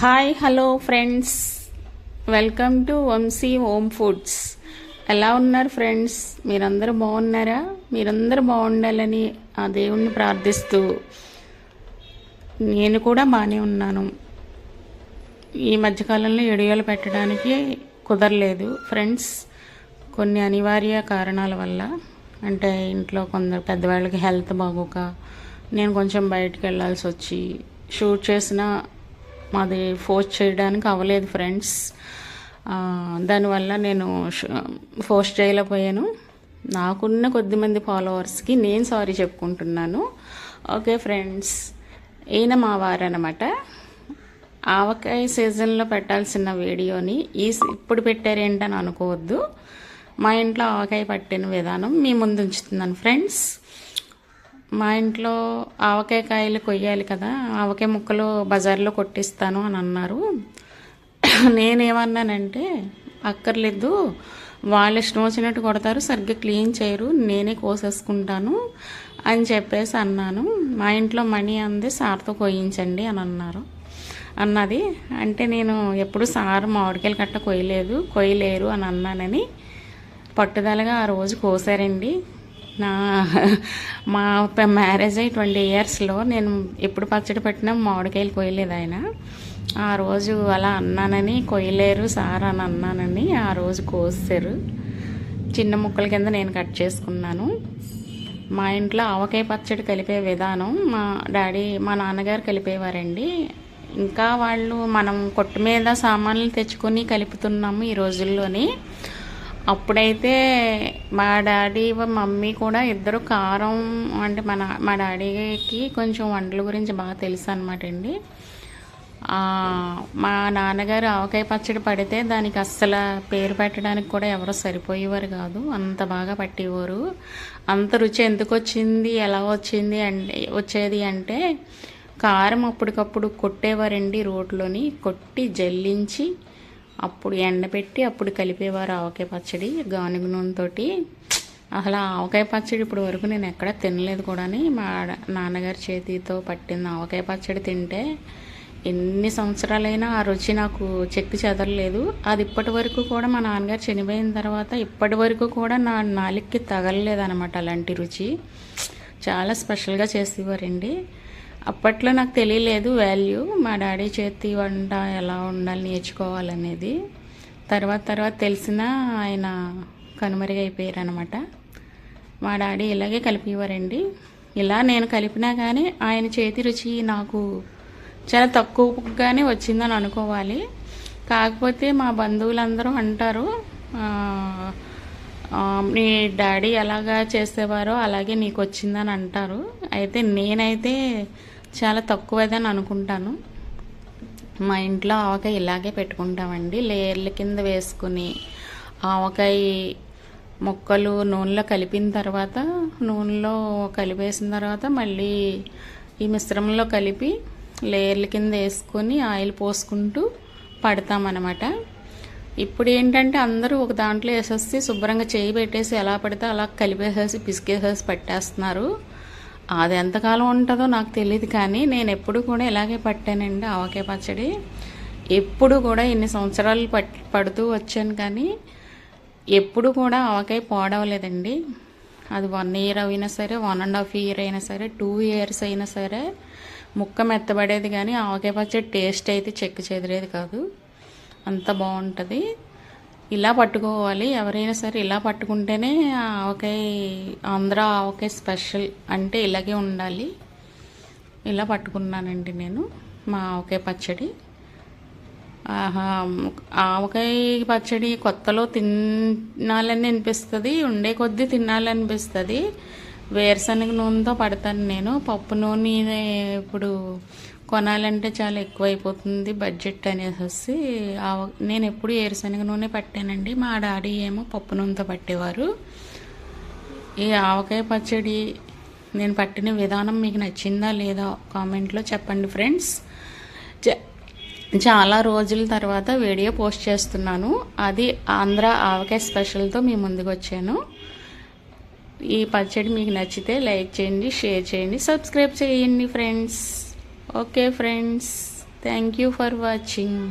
Hi hello friends, welcome to Vamshi home foods. ఎలా ఉన్నారు friends? మీరందరూ బాగున్నారా? మీరందరూ బాగుండాలని ఆ దేవుణ్ణి ప్రార్థిస్తూ నేను కూడా బాగానే ఉన్నాను. ఈ మధ్యకాలంలో వీడియోలు పెట్టడానికి కుదరలేదు ఫ్రెండ్స్, కొన్ని అనివార్య కారణాల వల్ల. అంటే ఇంట్లో కొందరు పెద్దవాళ్ళకి హెల్త్ బాగోక నేను కొంచెం బయటకు వెళ్ళాల్సి వచ్చి షూట్ చేసిన మాది పోస్ట్ చేయడానికి అవ్వలేదు ఫ్రెండ్స్. దానివల్ల నేను పోస్ట్ చేయలేకపోయాను. నాకున్న కొద్దిమంది ఫాలోవర్స్కి నేను సారీ చెప్పుకుంటున్నాను. ఓకే ఫ్రెండ్స్, ఈయన మా వారనమాట. ఆవకాయ సీజన్లో పెట్టాల్సిన వీడియోని ఇప్పుడు పెట్టారేంటని అనుకోవద్దు. మా ఇంట్లో ఆవకాయ పట్టిన విధానం మీ ముందు ఉంచుతున్నాను ఫ్రెండ్స్. మా ఇంట్లో ఆవకాయ కాయలు కొయ్యాలి కదా, ఆవకాయ ముక్కలు బజార్లో కొట్టిస్తాను అని అన్నారు. నేనేమన్నానంటే అక్కర్లేదు, వాళ్ళు ఇష్టం వచ్చినట్టు కొడతారు, సరిగ్గా క్లీన్ చేయరు, నేనే కోసేసుకుంటాను అని చెప్పేసి అన్నాను. మా ఇంట్లో మనీ అంది సార్తో కొయ్యించండి అని అన్నది. అంటే నేను ఎప్పుడు సార్ మామిడికాయలు కట్ట కొయ్యలేరు అని అన్నానని పట్టుదలగా ఆ రోజు కోసారండి. మా మ్యారేజ్ అయ్యి 20 yearsలో నేను ఎప్పుడు పచ్చడి పెట్టినా మామిడికాయలు కొయ్యలేదు ఆయన. ఆ రోజు అలా అన్నానని, కొయ్యలేరు సార్ అని అన్నానని ఆ రోజు కోసారు. చిన్న ముక్కల కింద నేను కట్ చేసుకున్నాను. మా ఇంట్లో ఆవకాయ పచ్చడి కలిపే విధానం మా నాన్నగారు కలిపేవారండి. ఇంకా వాళ్ళు మనం కొట్టు మీద సామాన్లు తెచ్చుకొని కలుపుతున్నాము ఈ రోజుల్లోని. అప్పుడైతే మా డాడీ మమ్మీ కూడా ఇద్దరు కారం అంటే మా డాడీకి కొంచెం వంటల గురించి బాగా తెలుసు అనమాట అండి. మా నాన్నగారు ఆవకాయ పచ్చడి పడితే దానికి అస్సలు పేరు పెట్టడానికి కూడా ఎవరో సరిపోయేవారు కాదు, అంత బాగా పట్టేవారు. అంత రుచి ఎందుకు వచ్చింది, ఎలా వచ్చేది అంటే కారం అప్పటికప్పుడు కొట్టేవారండి. రోడ్లోని కొట్టి జల్లించి అప్పుడు ఎండబెట్టి అప్పుడు కలిపేవారు ఆవకాయ పచ్చడి గానుగ నూనెతోటి. అసలు ఆవకాయ పచ్చడి ఇప్పుడు వరకు నేను ఎక్కడ తినలేదు కూడా. మా నాన్నగారి చేతితో పట్టిన ఆవకాయ పచ్చడి తింటే ఎన్ని సంవత్సరాలైనా ఆ రుచి నాకు చెక్కి చెదరలేదు. అది ఇప్పటి వరకు కూడా మా నాన్నగారు చనిపోయిన తర్వాత ఇప్పటి వరకు కూడా నా నాలుగుకి తగలలేదన్నమాట. అలాంటి రుచి చాలా స్పెషల్గా చేసేవారండి. అప్పట్లో నాకు తెలియలేదు వాల్యూ, మా డాడీ చేతి వంట ఎలా ఉండాలి నేర్చుకోవాలనేది. తర్వాత తెలిసిన ఆయన కనుమరుగైపోయారు అనమాట. మా డాడీ ఇలాగే కలిపేవారండి. ఇలా నేను కలిపినా కానీ ఆయన చేతి రుచి నాకు చాలా తక్కువగానే వచ్చిందని అనుకోవాలి. కాకపోతే మా బంధువులందరూ అంటారు, నీ డాడీ ఎలాగా చేసేవారో అలాగే నీకు వచ్చిందని అంటారు. అయితే నేనైతే చాలా తక్కువదని అనుకుంటాను. మా ఇంట్లో ఆవకాయ ఇలాగే పెట్టుకుంటామండి. లేయర్ల కింద వేసుకుని ఆవకాయ ముక్కలు నూనెలో కలిపేసిన తర్వాత మళ్ళీ ఈ మిశ్రమంలో కలిపి లేయర్ల కింద వేసుకొని ఆయిల్ పోసుకుంటూ పడతామన్నమాట. ఇప్పుడు ఏంటంటే అందరూ ఒక దాంట్లో వేసేసి శుభ్రంగా చేయి పెట్టేసి ఎలా పడితే అలా కలిపేసేసి పిసికేసేసి పట్టేస్తున్నారు. అది ఎంతకాలం ఉంటుందో నాకు తెలియదు, కానీ నేను ఎప్పుడు కూడా ఇలాగే పట్టానండి ఆవకాయ పచ్చడి. ఎప్పుడు కూడా ఇన్ని సంవత్సరాలు పడుతూ వచ్చాను, కానీ ఎప్పుడు కూడా ఆవకాయ పాడవలేదండి. అది 1 year అయినా సరే, 1.5 year అయినా సరే, 2 years అయినా సరే ముక్క మెత్తబడేది, కానీ ఆవకాయ పచ్చడి టేస్ట్ అయితే చెక్కు చెదిరేది కాదు. అంత బాగుంటుంది. ఇలా పట్టుకోవాలి ఎవరైనా సరే, ఇలా పట్టుకుంటేనే ఆవకాయ ఆంధ్ర ఆవకాయ స్పెషల్ అంటే ఇలాగే ఉండాలి. ఇలా పట్టుకున్నానండి నేను మా ఆవకాయ పచ్చడి. ఆవకాయ పచ్చడి కొత్తలో తినాలని అనిపిస్తుంది, ఉండే కొద్దీ తినాలనిపిస్తుంది. వేరుశనగ నూనెతో పడతాను నేను. పప్పు నూనె ఇప్పుడు కొనాలంటే చాలా ఎక్కువైపోతుంది బడ్జెట్ అనేసి నేను ఎప్పుడు వేరుశనగ నూనె పట్టానండి. మా డాడీ ఏమో పప్పు నూనెతో పట్టేవారు. ఈ ఆవకాయ పచ్చడి నేను పట్టిన విధానం మీకు నచ్చిందా లేదా కామెంట్లో చెప్పండి ఫ్రెండ్స్. చాలా రోజుల తర్వాత వీడియో పోస్ట్ చేస్తున్నాను. అది ఆంధ్ర ఆవకాయ స్పెషల్తో మీ ముందుకు వచ్చాను. ఈ పచ్చడి మీకు నచ్చితే లైక్ చేయండి, షేర్ చేయండి, సబ్స్క్రైబ్ చేయండి friends. Okay friends, thank you for watching.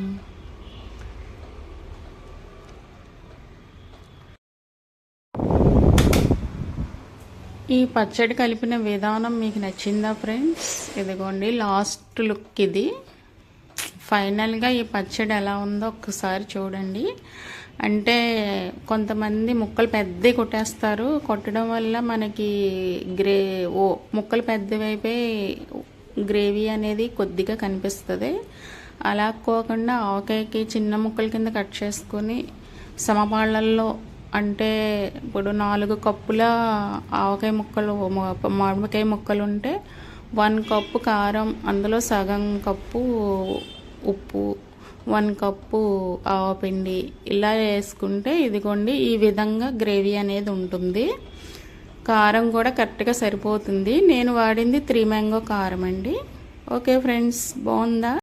ఈ పచ్చడి కలిపిన విధానం మీకు నచ్చిందా ఫ్రెండ్స్? ఇదిగోండి లాస్ట్ లుక్ ఇది. ఫైనల్గా ఈ పచ్చడి ఎలా ఉందో ఒక్కసారి చూడండి. అంటే కొంతమంది ముక్కలు పెద్దవి కొట్టేస్తారు. కొట్టడం వల్ల మనకి ముక్కలు పెద్దవైపోయి గ్రేవీ అనేది కొద్దిగా కనిపిస్తుంది. అలా కాకుండా ఆవకాయకి చిన్న ముక్కల కింద కట్ చేసుకొని సమపాళ్ళల్లో, అంటే ఇప్పుడు 4 కప్పుల ఆవకాయ ముక్కలు, మామిడికాయ ముక్కలు ఉంటే 1 కప్పు కారం, అందులో సగం కప్పు ఉప్పు, 1 కప్పు ఆవపిండి ఇలా వేసుకుంటే ఇదిగోండి ఈ విధంగా గ్రేవీ అనేది ఉంటుంది. కారం కూడా కరెక్ట్గా సరిపోతుంది. నేను వాడింది 3 మ్యాంగో కారం అండి. ఓకే ఫ్రెండ్స్, బాగుందా?